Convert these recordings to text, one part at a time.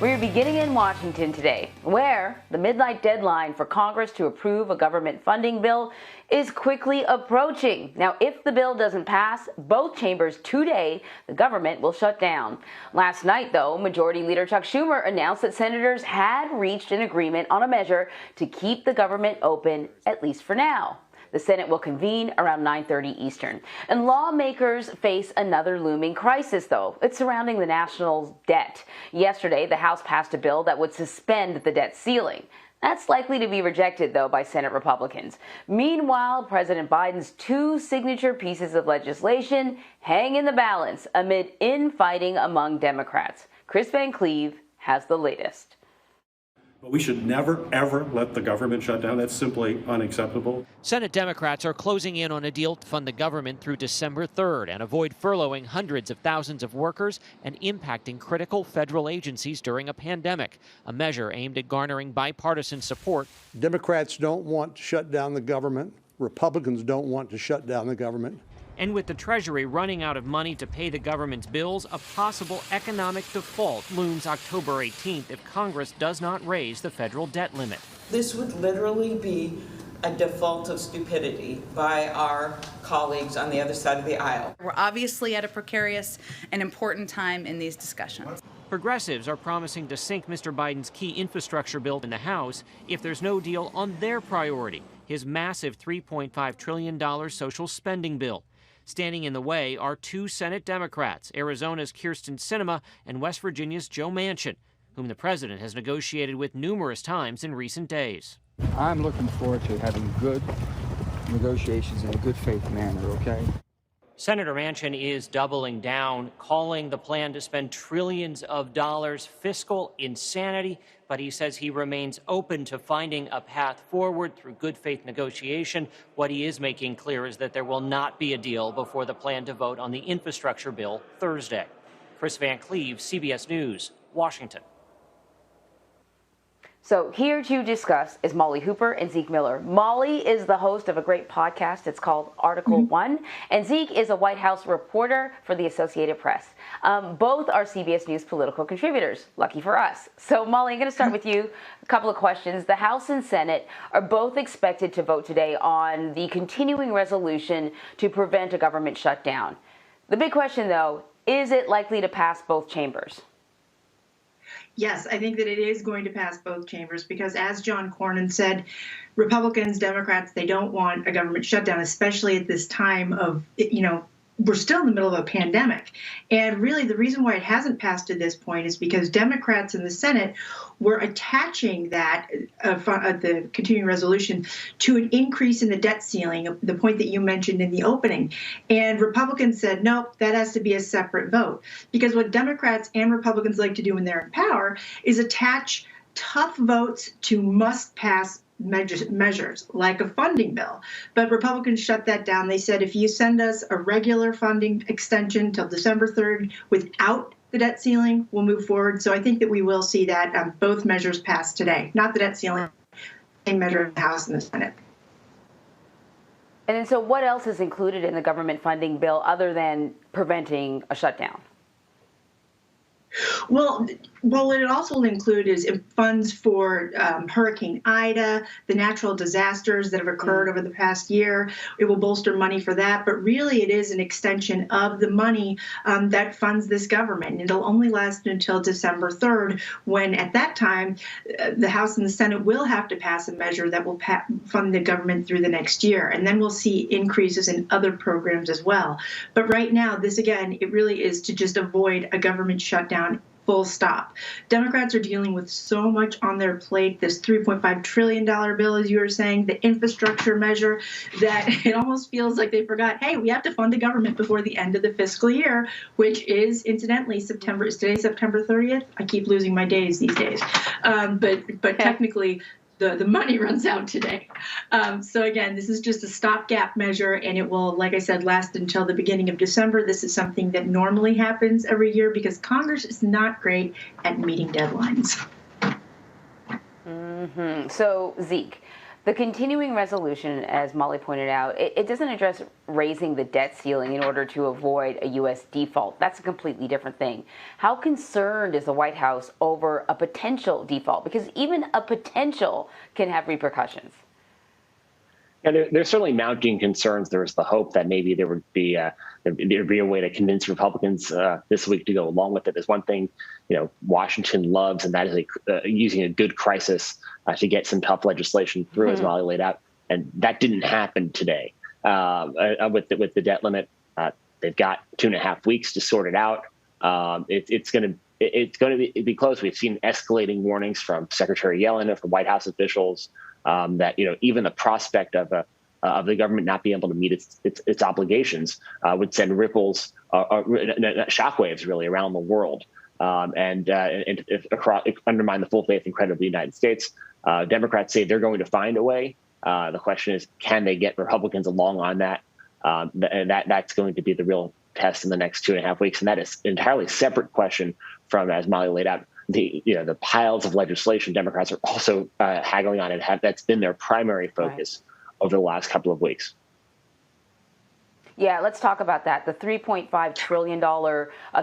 We're beginning in Washington today, where the midnight deadline for Congress to approve a government funding bill is quickly approaching. Now, if the bill doesn't pass both chambers today, the government will shut down. Last night, though, Majority Leader Chuck Schumer announced that senators had reached an agreement on a measure to keep the government open, at least for now. The Senate will convene around 9:30 Eastern. And lawmakers face another looming crisis, though. It's surrounding the national debt. Yesterday, the House passed a bill that would suspend the debt ceiling. That's likely to be rejected, though, by Senate Republicans. Meanwhile, President Biden's two signature pieces of legislation hang in the balance amid infighting among Democrats. Kris Van Cleave has the latest. But we should never, ever let the government shut down. That's simply unacceptable. Senate Democrats are closing in on a deal to fund the government through December 3rd and avoid furloughing hundreds of thousands of workers and impacting critical federal agencies during a pandemic, a measure aimed at garnering bipartisan support. Democrats don't want to shut down the government. Republicans don't want to shut down the government. And with the Treasury running out of money to pay the government's bills, a possible economic default looms October 18th if Congress does not raise the federal debt limit. This would literally be a default of stupidity by our colleagues on the other side of the aisle. We're obviously at a precarious and important time in these discussions. Progressives are promising to sink Mr. Biden's key infrastructure bill in the House if there's no deal on their priority, his massive $3.5 trillion social spending bill. Standing in the way are two Senate Democrats, Arizona's Kyrsten Sinema and West Virginia's Joe Manchin, whom the president has negotiated with numerous times in recent days. I'm looking forward to having good negotiations in a good faith manner, okay? Senator Manchin is doubling down, calling the plan to spend trillions of dollars fiscal insanity, but he says he remains open to finding a path forward through good faith negotiation. What he is making clear is that there will not be a deal before the plan to vote on the infrastructure bill Thursday. Kris Van Cleave, CBS News, Washington. So here to discuss is Molly Hooper and Zeke Miller. Molly is the host of a great podcast. It's called Article 1. And Zeke is a White House reporter for the Associated Press. Both are CBS News political contributors. Lucky for us. So Molly, I'm going to start with you. A couple of questions. The House and Senate are both expected to vote today on the continuing resolution to prevent a government shutdown. The big question, though, is it likely to pass both chambers? Yes, I think that it is going to pass both chambers because, as John Cornyn said, Republicans, Democrats, they don't want a government shutdown, especially at this time of, we're still in the middle of a pandemic. And really the reason why it hasn't passed to this point is because Democrats in the Senate were attaching that, the continuing resolution, to an increase in the debt ceiling, the point that you mentioned in the opening. And Republicans said, nope, that has to be a separate vote. Because what Democrats and Republicans like to do when they're in power is attach tough votes to must-pass measures like a funding bill. But Republicans shut that down. They said, if you send us a regular funding extension till December 3rd without the debt ceiling, we'll move forward. So I think that we will see that both measures pass today. Not the debt ceiling, same measure in the House and the Senate. And then so what else is included in the government funding bill other than preventing a shutdown? Well, what it also will include is funds for Hurricane Ida, the natural disasters that have occurred over the past year. It will bolster money for that. But really, it is an extension of the money that funds this government. And it'll only last until December 3rd, when at that time, the House and the Senate will have to pass a measure that will fund the government through the next year. And then we'll see increases in other programs as well. But right now, this, again, it really is to just avoid a government shutdown. Full stop. Democrats are dealing with so much on their plate, this $3.5 trillion bill, as you were saying, the infrastructure measure, that it almost feels like they forgot, hey, we have to fund the government before the end of the fiscal year, which is, incidentally, September 30th? I keep losing my days these days. But technically, the money runs out today. So again, this is just a stopgap measure, and it will, like I said, last until the beginning of December. This is something that normally happens every year because Congress is not great at meeting deadlines. So, Zeke, The continuing resolution, as Molly pointed out, it doesn't address raising the debt ceiling in order to avoid a U.S. default. That's a completely different thing. How concerned is the White House over a potential default? Because even a potential can have repercussions. Yeah, there's certainly mounting concerns. There's the hope that maybe there'd be a way to convince Republicans this week to go along with it. There's one thing, Washington loves, and that is using a good crisis to get some tough legislation through, as Molly laid out. And that didn't happen today with the debt limit. They've got 2.5 weeks to sort it out. It's going to be close. We've seen escalating warnings from Secretary Yellen and from White House officials that even the prospect of the government not being able to meet its obligations would send ripples, shockwaves really around the world, and undermine the full faith and credit of the United States. Democrats say they're going to find a way. The question is, can they get Republicans along on that? And that's going to be the real test in the next 2.5 weeks. And that is an entirely separate question from, as Molly laid out, the piles of legislation Democrats are also haggling on, and that's been their primary focus over the last couple of weeks. Yeah, let's talk about that. The $3.5 trillion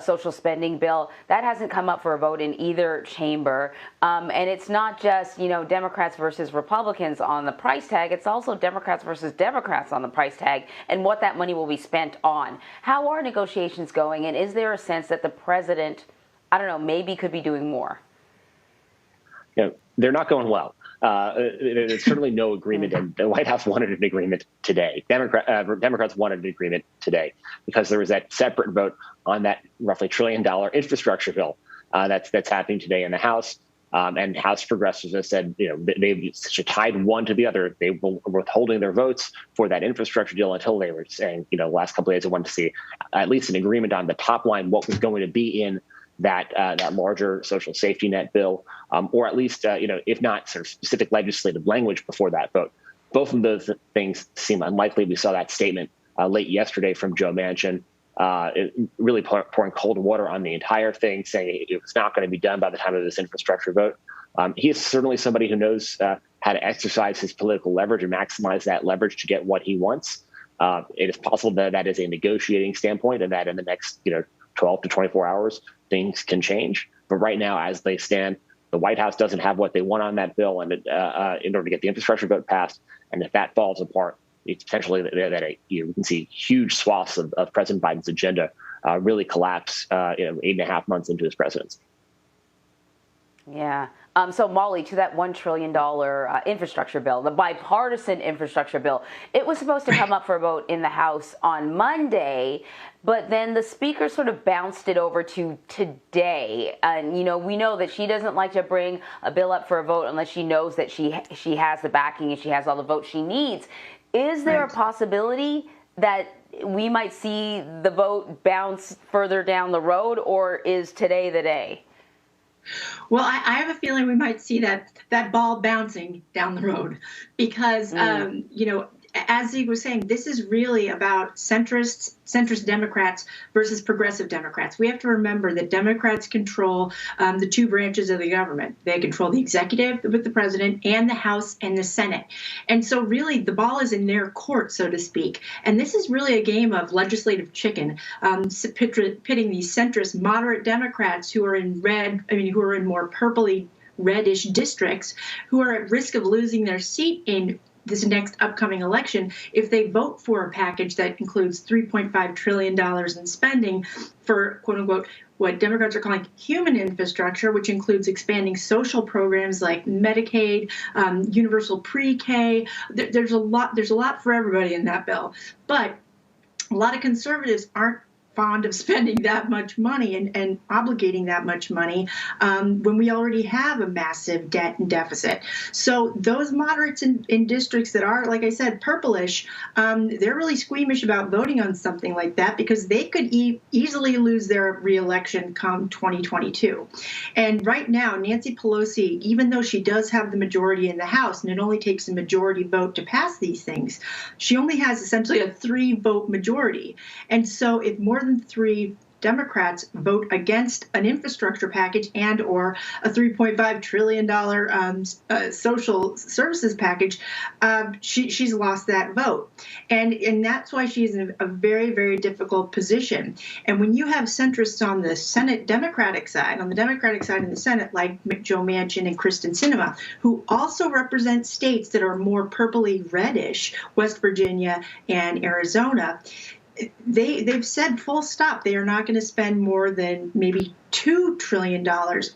social spending bill, that hasn't come up for a vote in either chamber. And it's not just, Democrats versus Republicans on the price tag. It's also Democrats versus Democrats on the price tag and what that money will be spent on. How are negotiations going? And is there a sense that the president, maybe could be doing more? They're not going well. There's certainly no agreement, and the White House wanted an agreement today. Democrats wanted an agreement today because there was that separate vote on that roughly $1 trillion infrastructure bill that's happening today in the House. And House progressives have said, they've tied one to the other. They were withholding their votes for that infrastructure deal until they were saying, the last couple of days, they wanted to see at least an agreement on the top line, what was going to be in that larger social safety net bill, or at least, if not sort of specific legislative language before that vote. Both of those things seem unlikely. We saw that statement late yesterday from Joe Manchin, really pouring cold water on the entire thing, saying it's not going to be done by the time of this infrastructure vote. He is certainly somebody who knows how to exercise his political leverage and maximize that leverage to get what he wants. It is possible that is a negotiating standpoint, and that in the next 12 to 24 hours, things can change. But right now, as they stand, the White House doesn't have what they want on that bill, and in order to get the infrastructure vote passed. And if that falls apart, it's potentially that you can see huge swaths of President Biden's agenda really collapse 8.5 months into his presidency. Yeah. So, Molly, to that $1 trillion infrastructure bill, the bipartisan infrastructure bill, it was supposed to come up for a vote in the House on Monday, but then the speaker sort of bounced it over to today. And, we know that she doesn't like to bring a bill up for a vote unless she knows that she has the backing and she has all the votes she needs. Is there a possibility that we might see the vote bounce further down the road, or is today the day? Well, I have a feeling we might see that ball bouncing down the road because, as Zeke was saying, this is really about centrist Democrats versus progressive Democrats. We have to remember that Democrats control the two branches of the government. They control the executive with the president and the House and the Senate. And so really the ball is in their court, so to speak. And this is really a game of legislative chicken, pitting these centrist moderate Democrats who are in who are in more purpley reddish districts, who are at risk of losing their seat in this next upcoming election if they vote for a package that includes $3.5 trillion in spending for, quote unquote, what Democrats are calling human infrastructure, which includes expanding social programs like Medicaid, universal pre-K. There's a lot for everybody in that bill. But a lot of conservatives aren't fond of spending that much money and obligating that much money when we already have a massive debt and deficit. So those moderates in districts that are, like I said, purplish, they're really squeamish about voting on something like that because they could easily lose their reelection come 2022. And right now, Nancy Pelosi, even though she does have the majority in the House, and it only takes a majority vote to pass these things, she only has essentially a 3-vote majority. And so if more than 3 Democrats vote against an infrastructure package and or a $3.5 trillion social services package, she's lost that vote. And that's why she's in a very, very difficult position. And when you have centrists on the Senate Democratic side, on the Democratic side in the Senate, like Joe Manchin and Kristen Sinema, who also represent states that are more purpley reddish, West Virginia and Arizona, they've said full stop. They are not going to spend more than maybe $2 trillion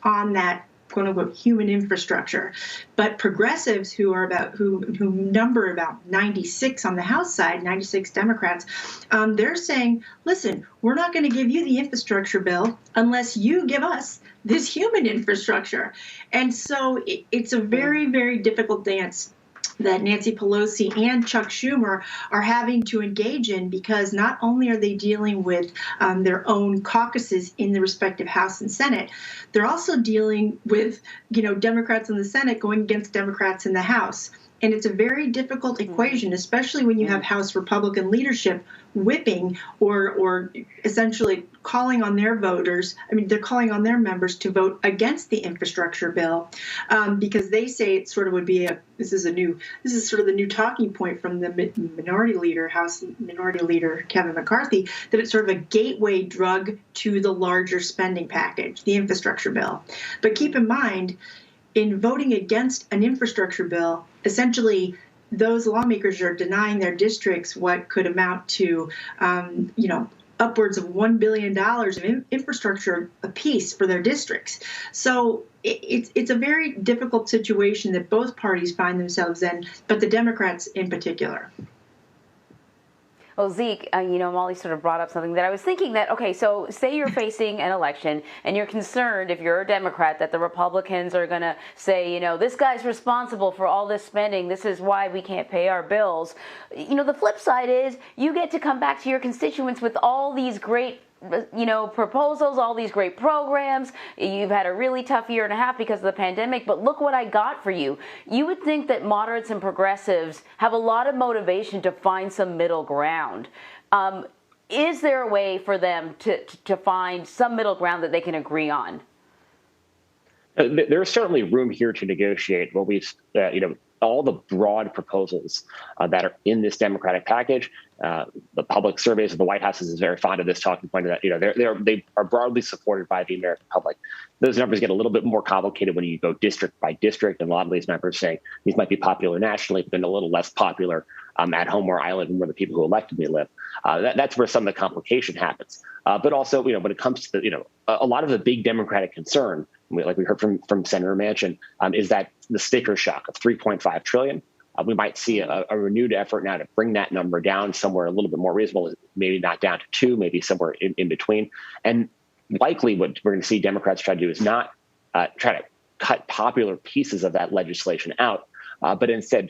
on that quote unquote human infrastructure. But progressives who number about 96 on the House side, 96 Democrats, they're saying, listen, we're not going to give you the infrastructure bill unless you give us this human infrastructure. And so it's a very, very difficult dance that Nancy Pelosi and Chuck Schumer are having to engage in, because not only are they dealing with their own caucuses in the respective House and Senate, they're also dealing with, Democrats in the Senate going against Democrats in the House. And it's a very difficult equation, especially when you have House Republican leadership whipping or essentially calling on their voters. I mean, they're calling on their members to vote against the infrastructure bill because they say it sort of would be this is sort of the new talking point from the House Minority Leader Kevin McCarthy, that it's sort of a gateway drug to the larger spending package, the infrastructure bill. But keep in mind, in voting against an infrastructure bill, essentially those lawmakers are denying their districts what could amount to, upwards of $1 billion of infrastructure apiece for their districts. So it's a very difficult situation that both parties find themselves in, but the Democrats in particular. Well, Zeke, Molly sort of brought up something that I was thinking that, okay, so say you're facing an election and you're concerned, if you're a Democrat, that the Republicans are going to say, this guy's responsible for all this spending. This is why we can't pay our bills. The flip side is you get to come back to your constituents with all these great proposals, all these great programs. You've had a really tough year and a half because of the pandemic, but look what I got for you. You would think that moderates and progressives have a lot of motivation to find some middle ground. Is there a way for them to find some middle ground that they can agree on? There's certainly room here to negotiate what we've, all the broad proposals that are in this Democratic package. The public surveys of the White House is very fond of this talking point that, they are broadly supported by the American public. Those numbers get a little bit more complicated when you go district by district. And a lot of these members say these might be popular nationally, but then a little less popular at home where I live and where the people who elected me live. That's where some of the complication happens. But also, when it comes to, a lot of the big Democratic concern, like we heard from Senator Manchin, is that the sticker shock of $3.5 trillion. We might see a renewed effort now to bring that number down somewhere a little bit more reasonable, maybe not down to 2, maybe somewhere in between. And likely what we're going to see Democrats try to do is not try to cut popular pieces of that legislation out, but instead,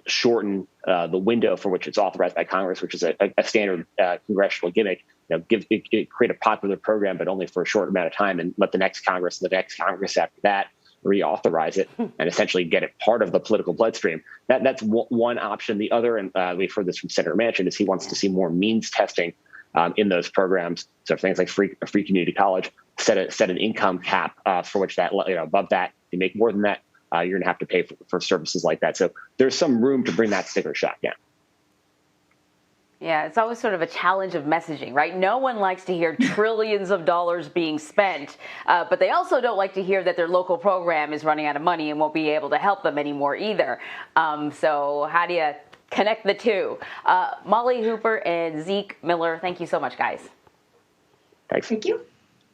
shorten the window for which it's authorized by Congress, which is a standard congressional gimmick. Create a popular program, but only for a short amount of time, and let the next Congress and the next Congress after that reauthorize it and essentially get it part of the political bloodstream. That's one option. The other, and we've heard this from Senator Manchin, is he wants to see more means testing in those programs. So things like free community college, set an income cap for which that, above that, if you make more than that, you're going to have to pay for services like that. So there's some room to bring that sticker shock down. Yeah, it's always sort of a challenge of messaging, right? No one likes to hear trillions of dollars being spent, but they also don't like to hear that their local program is running out of money and won't be able to help them anymore either. So how do you connect the two? Molly Hooper and Zeke Miller, thank you so much, guys. Thanks. Thank you.